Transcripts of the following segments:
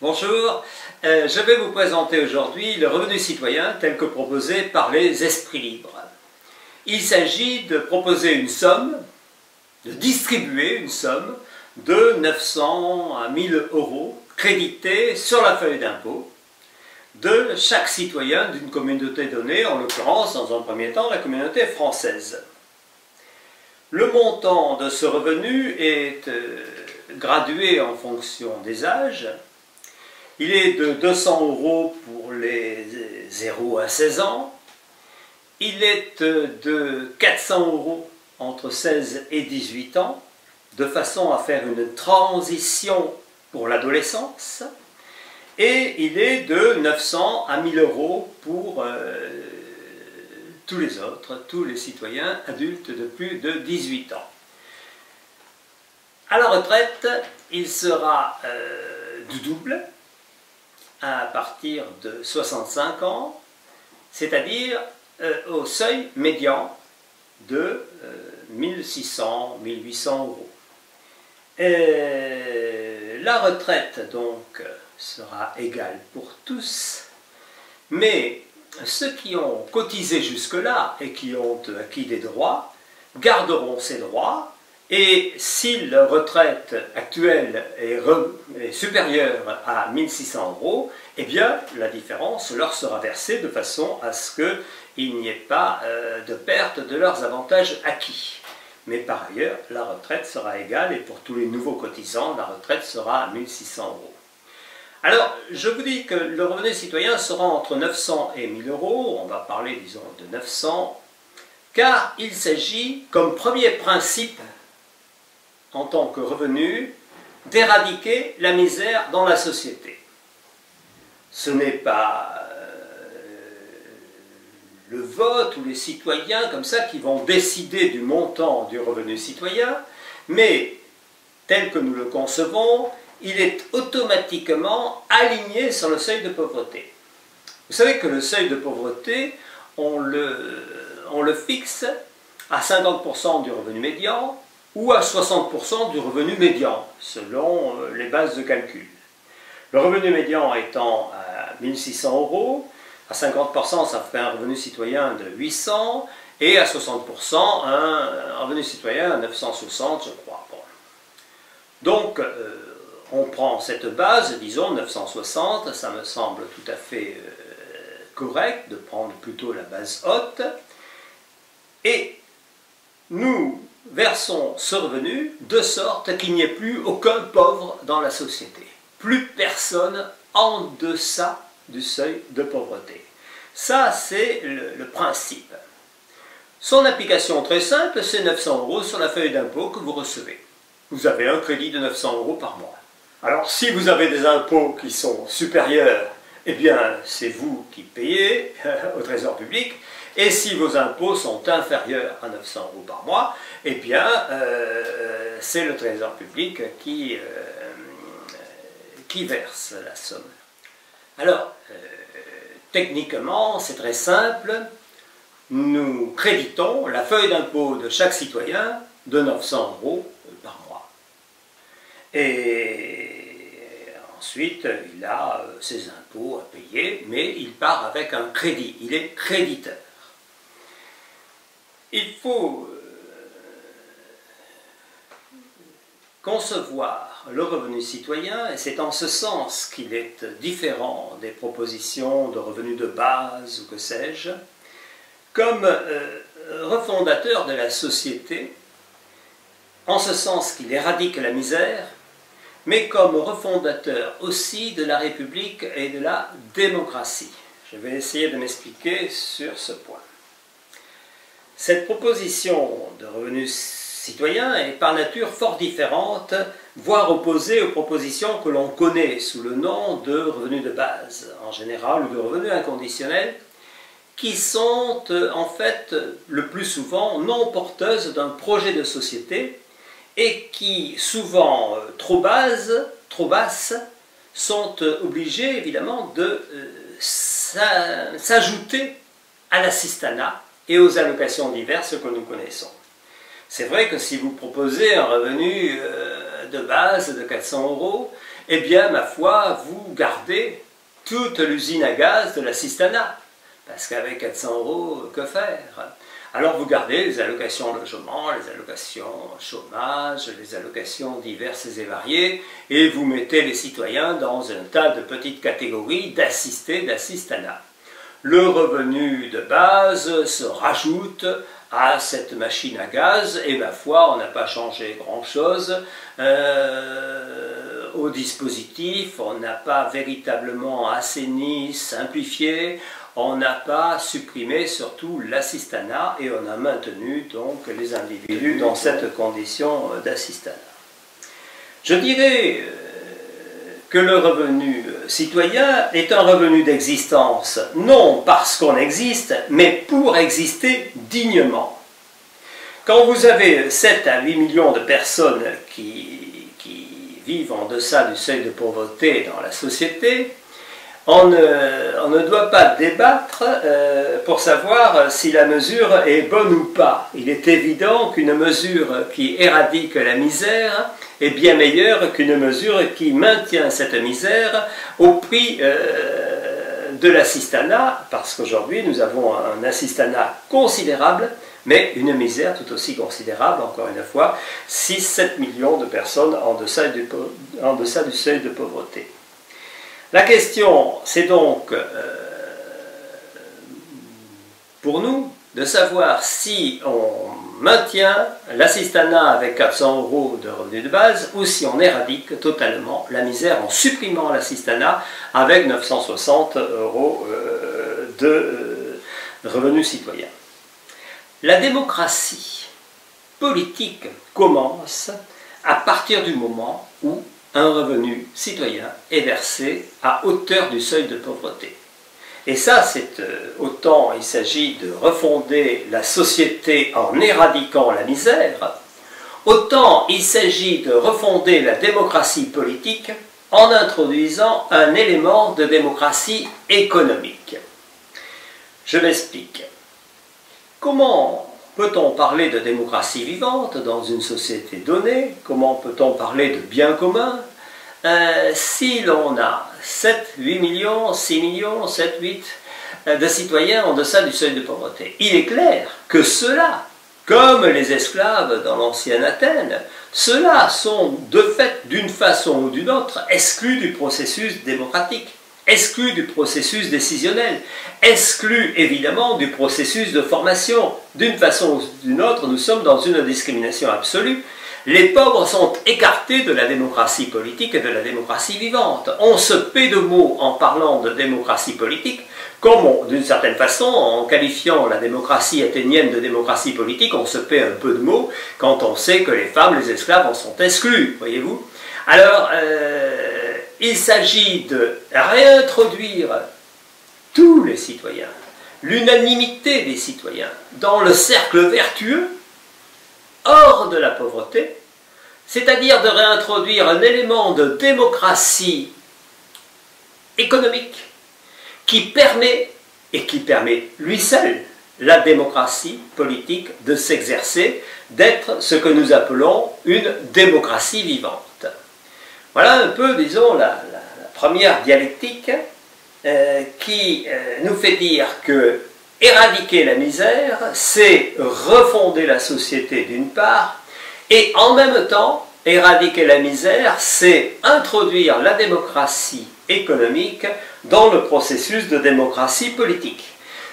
Bonjour, je vais vous présenter aujourd'hui le revenu citoyen tel que proposé par les esprits libres. Il s'agit de proposer une somme, de distribuer une somme de 900 à 1000 € créditée sur la feuille d'impôt de chaque citoyen d'une communauté donnée, en l'occurrence, dans un premier temps, la communauté française. Le montant de ce revenu est gradué en fonction des âges. Il est de 200 € pour les 0 à 16 ans. Il est de 400 € entre 16 et 18 ans, de façon à faire une transition pour l'adolescence. Et il est de 900 à 1000 € pour tous les autres, tous les citoyens adultes de plus de 18 ans. À la retraite, il sera du double à partir de 65 ans, c'est-à-dire au seuil médian de 1600, 1800 €. La retraite, donc, sera égale pour tous, mais ceux qui ont cotisé jusque-là et qui ont acquis des droits garderont ces droits, et si la retraite actuelle est supérieure à 1600 €, eh bien la différence leur sera versée de façon à ce qu'il n'y ait pas de perte de leurs avantages acquis. Mais par ailleurs, la retraite sera égale, et pour tous les nouveaux cotisants, la retraite sera à 1600 €. Alors, je vous dis que le revenu citoyen sera entre 900 et 1000 €, on va parler, disons, de 900, car il s'agit, comme premier principe, en tant que revenu, d'éradiquer la misère dans la société. Ce n'est pas le vote ou les citoyens comme ça qui vont décider du montant du revenu citoyen, mais tel que nous le concevons, il est automatiquement aligné sur le seuil de pauvreté. Vous savez que le seuil de pauvreté, on le fixe à 50% du revenu médian ou à 60% du revenu médian, selon les bases de calcul. Le revenu médian étant à 1600 €, à 50% ça fait un revenu citoyen de 800, et à 60% un revenu citoyen à 960, je crois. Bon. Donc, on prend cette base, disons 960, ça me semble tout à fait correct de prendre plutôt la base haute, et nous versons ce revenu de sorte qu'il n'y ait plus aucun pauvre dans la société. Plus personne en deçà du seuil de pauvreté. Ça, c'est le principe. Son application très simple, c'est 900 € sur la feuille d'impôt que vous recevez. Vous avez un crédit de 900 € par mois. Alors, si vous avez des impôts qui sont supérieurs, eh bien, c'est vous qui payez au Trésor public. Et si vos impôts sont inférieurs à 900 € par mois, eh bien, c'est le Trésor public qui verse la somme. Alors, techniquement, c'est très simple. Nous créditons la feuille d'impôt de chaque citoyen de 900 € par mois. Et ensuite, il a ses impôts à payer, mais il part avec un crédit. Il est créditeur. Il faut concevoir le revenu citoyen, et c'est en ce sens qu'il est différent des propositions de revenus de base ou que sais-je, comme refondateur de la société, en ce sens qu'il éradique la misère, mais comme refondateur aussi de la République et de la démocratie. Je vais essayer de m'expliquer sur ce point. Cette proposition de revenu citoyen est par nature fort différente, voire opposée aux propositions que l'on connaît sous le nom de revenu de base, en général, ou de revenu inconditionnel, qui sont en fait le plus souvent non porteuses d'un projet de société et qui, souvent trop basses, sont obligées évidemment de s'ajouter à l'assistanat et aux allocations diverses que nous connaissons. C'est vrai que si vous proposez un revenu de base de 400 €, eh bien, ma foi, vous gardez toute l'usine à gaz de l'assistanat. Parce qu'avec 400 €, que faire? Alors vous gardez les allocations logement, les allocations chômage, les allocations diverses et variées, et vous mettez les citoyens dans un tas de petites catégories d'assistés, d'assistanat. Le revenu de base se rajoute à cette machine à gaz, et ma foi, on n'a pas changé grand-chose au dispositif, on n'a pas véritablement assaini, simplifié, on n'a pas supprimé surtout l'assistanat et on a maintenu donc les individus dans cette condition d'assistanat. Je dirais que le revenu citoyen est un revenu d'existence, non parce qu'on existe, mais pour exister dignement. Quand vous avez 7 à 8 millions de personnes qui vivent en deçà du seuil de pauvreté dans la société, on ne doit pas débattre pour savoir si la mesure est bonne ou pas. Il est évident qu'une mesure qui éradique la misère est bien meilleure qu'une mesure qui maintient cette misère au prix de l'assistanat, parce qu'aujourd'hui nous avons un assistanat considérable, mais une misère tout aussi considérable, encore une fois, 6-7 millions de personnes en deçà du seuil de pauvreté. La question, c'est donc, pour nous, de savoir si on maintient l'assistanat avec 400 € de revenu de base ou si on éradique totalement la misère en supprimant l'assistanat avec 960 € de revenu citoyen. La démocratie politique commence à partir du moment où un revenu citoyen est versé à hauteur du seuil de pauvreté. Et ça, c'est autant il s'agit de refonder la société en éradiquant la misère, autant il s'agit de refonder la démocratie politique en introduisant un élément de démocratie économique. Je m'explique. Comment peut-on parler de démocratie vivante dans une société donnée? Comment peut-on parler de bien commun si l'on a 7, 8 millions, 6 millions, 7, 8 de citoyens en deçà du seuil de pauvreté? Il est clair que ceux-là, comme les esclaves dans l'ancienne Athènes, ceux-là sont de fait, d'une façon ou d'une autre, exclus du processus démocratique, exclus du processus décisionnel, exclus évidemment du processus de formation. D'une façon ou d'une autre, nous sommes dans une discrimination absolue. Les pauvres sont écartés de la démocratie politique et de la démocratie vivante. On se paie de mots en parlant de démocratie politique, comme d'une certaine façon, en qualifiant la démocratie athénienne de démocratie politique, on se paie un peu de mots quand on sait que les femmes, les esclaves en sont exclus, voyez-vous. Alors, il s'agit de réintroduire tous les citoyens, l'unanimité des citoyens, dans le cercle vertueux, hors de la pauvreté, c'est-à-dire de réintroduire un élément de démocratie économique qui permet, et qui permet lui seul, la démocratie politique de s'exercer, d'être ce que nous appelons une démocratie vivante. Voilà un peu, disons, la première dialectique qui nous fait dire que éradiquer la misère, c'est refonder la société d'une part, et en même temps, éradiquer la misère, c'est introduire la démocratie économique dans le processus de démocratie politique.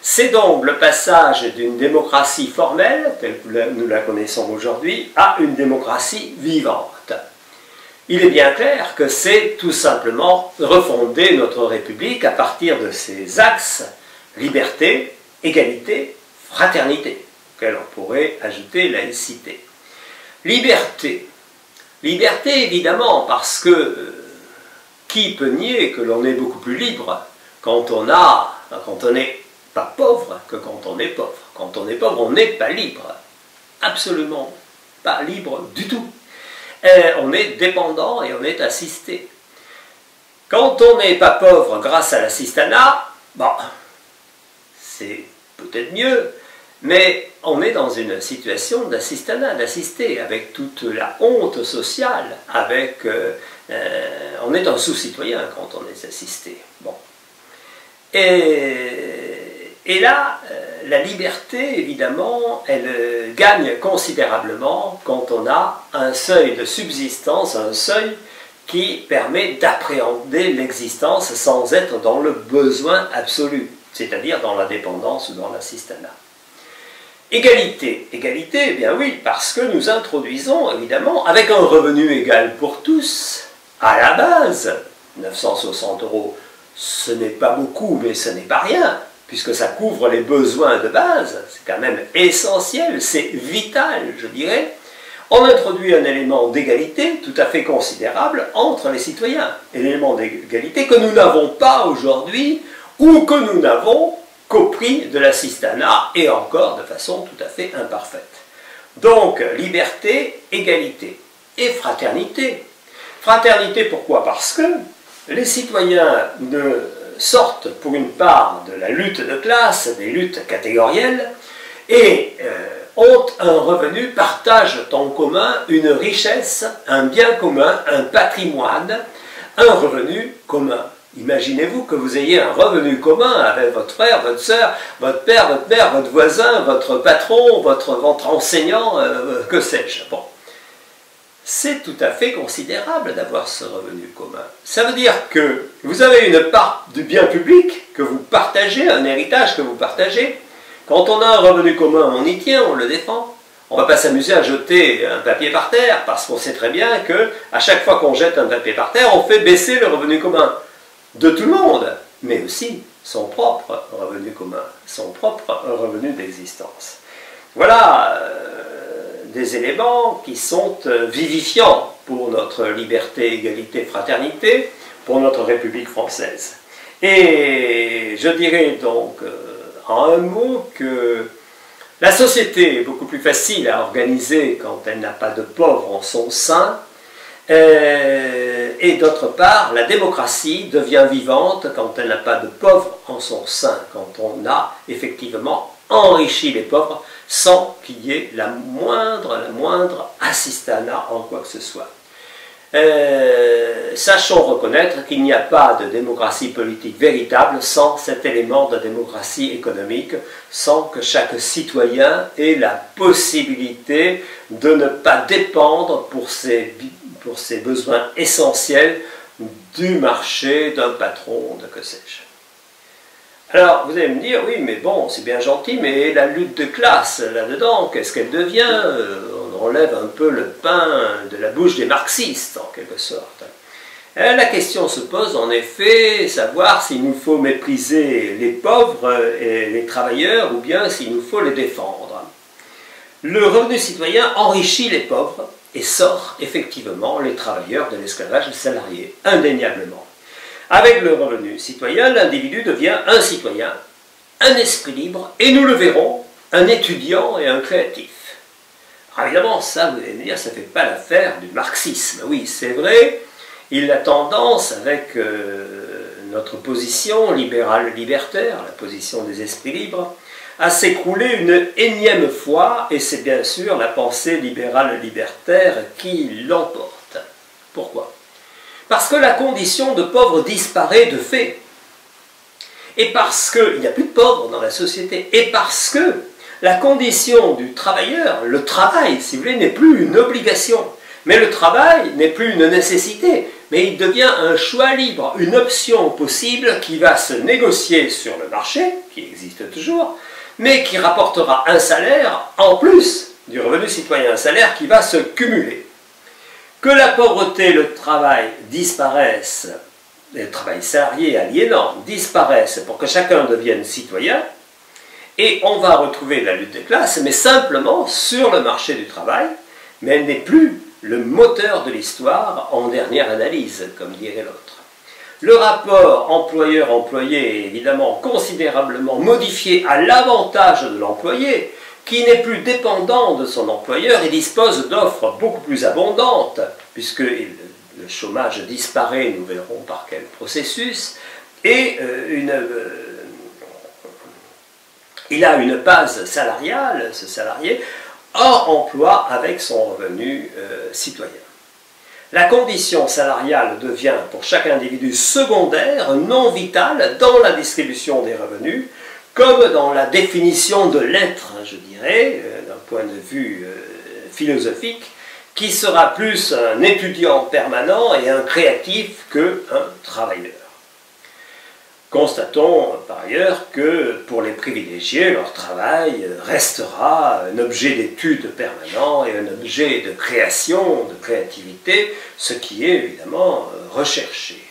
C'est donc le passage d'une démocratie formelle, telle que nous la connaissons aujourd'hui, à une démocratie vivante. Il est bien clair que c'est tout simplement refonder notre République à partir de ses axes liberté, égalité, fraternité, auquel on pourrait ajouter laïcité. Liberté. Liberté, évidemment, parce que qui peut nier que l'on est beaucoup plus libre quand on n'est pas pauvre que quand on est pauvre. Quand on est pauvre, on n'est pas libre. Absolument pas libre du tout. On est dépendant et on est assisté. Quand on n'est pas pauvre grâce à l'assistanat, bon, c'est peut-être mieux, Mais on est dans une situation d'assistanat, d'assister, avec toute la honte sociale, on est un sous-citoyen quand on est assisté. Bon. Et là, la liberté, évidemment, elle gagne considérablement quand on a un seuil de subsistance, un seuil qui permet d'appréhender l'existence sans être dans le besoin absolu, c'est-à-dire dans la dépendance ou dans l'assistanat. Égalité. Égalité, eh bien oui, parce que nous introduisons, évidemment, avec un revenu égal pour tous, à la base, 960 €, ce n'est pas beaucoup, mais ce n'est pas rien, puisque ça couvre les besoins de base, c'est quand même essentiel, c'est vital, je dirais. On introduit un élément d'égalité tout à fait considérable entre les citoyens, un élément d'égalité que nous n'avons pas aujourd'hui, ou que nous n'avons qu'au prix de l'assistanat, et encore de façon tout à fait imparfaite. Donc, liberté, égalité, et fraternité. Fraternité, pourquoi? Parce que les citoyens sortent pour une part de la lutte de classe, des luttes catégorielles, et ont un revenu, partagent en commun une richesse, un bien commun, un patrimoine, un revenu commun. Imaginez-vous que vous ayez un revenu commun avec votre frère, votre soeur, votre père, votre mère, votre voisin, votre patron, votre enseignant, que sais-je. Bon. C'est tout à fait considérable d'avoir ce revenu commun. Ça veut dire que vous avez une part du bien public que vous partagez, un héritage que vous partagez. Quand on a un revenu commun, on y tient, on le défend. On ne va pas s'amuser à jeter un papier par terre, parce qu'on sait très bien qu'à chaque fois qu'on jette un papier par terre, on fait baisser le revenu commun de tout le monde, mais aussi son propre revenu commun, son propre revenu d'existence. Voilà des éléments qui sont vivifiants pour notre liberté, égalité, fraternité, pour notre République française. Et je dirais donc en un mot que la société est beaucoup plus facile à organiser quand elle n'a pas de pauvres en son sein, et d'autre part, la démocratie devient vivante quand elle n'a pas de pauvres en son sein, quand on a effectivement enrichi les pauvres sans qu'il y ait la moindre assistanat en quoi que ce soit. Sachons reconnaître qu'il n'y a pas de démocratie politique véritable sans cet élément de démocratie économique, sans que chaque citoyen ait la possibilité de ne pas dépendre pour ses besoins essentiels du marché, d'un patron, de que sais-je. Alors, vous allez me dire, oui, mais bon, c'est bien gentil, mais la lutte de classe, là-dedans, qu'est-ce qu'elle devient? On enlève un peu le pain de la bouche des marxistes, en quelque sorte. La question se pose, en effet, savoir s'il nous faut mépriser les pauvres et les travailleurs, ou bien s'il nous faut les défendre. Le revenu citoyen enrichit les pauvres et sort effectivement les travailleurs de l'esclavage salarié, indéniablement. Avec le revenu citoyen, l'individu devient un citoyen, un esprit libre, et nous le verrons, un étudiant et un créatif. Alors évidemment, ça, vous allez me dire, ça ne fait pas l'affaire du marxisme. Oui, c'est vrai, il a tendance, avec notre position libérale-libertaire, la position des esprits libres, à s'écrouler une énième fois, et c'est bien sûr la pensée libérale-libertaire qui l'emporte. Pourquoi ? Parce que la condition de pauvre disparaît de fait. Et parce qu'il n'y a plus de pauvres dans la société. Et parce que la condition du travailleur, le travail, si vous voulez, n'est plus une obligation. Mais le travail n'est plus une nécessité. Mais il devient un choix libre, une option possible qui va se négocier sur le marché, qui existe toujours, mais qui rapportera un salaire en plus du revenu citoyen, un salaire qui va se cumuler. Que la pauvreté, le travail disparaissent, le travail salarié aliénant disparaissent pour que chacun devienne citoyen, et on va retrouver la lutte des classes, mais simplement sur le marché du travail, mais elle n'est plus le moteur de l'histoire en dernière analyse, comme dirait l'autre. Le rapport employeur-employé est évidemment considérablement modifié à l'avantage de l'employé, qui n'est plus dépendant de son employeur et dispose d'offres beaucoup plus abondantes, puisque le chômage disparaît, nous verrons par quel processus, et il a une base salariale, ce salarié, hors emploi avec son revenu citoyen. La condition salariale devient pour chaque individu secondaire, non vitale dans la distribution des revenus, comme dans la définition de l'être, je dirais, d'un point de vue philosophique, qui sera plus un étudiant permanent et un créatif qu'un travailleur. Constatons par ailleurs que pour les privilégiés, leur travail restera un objet d'étude permanent et un objet de création, de créativité, ce qui est évidemment recherché.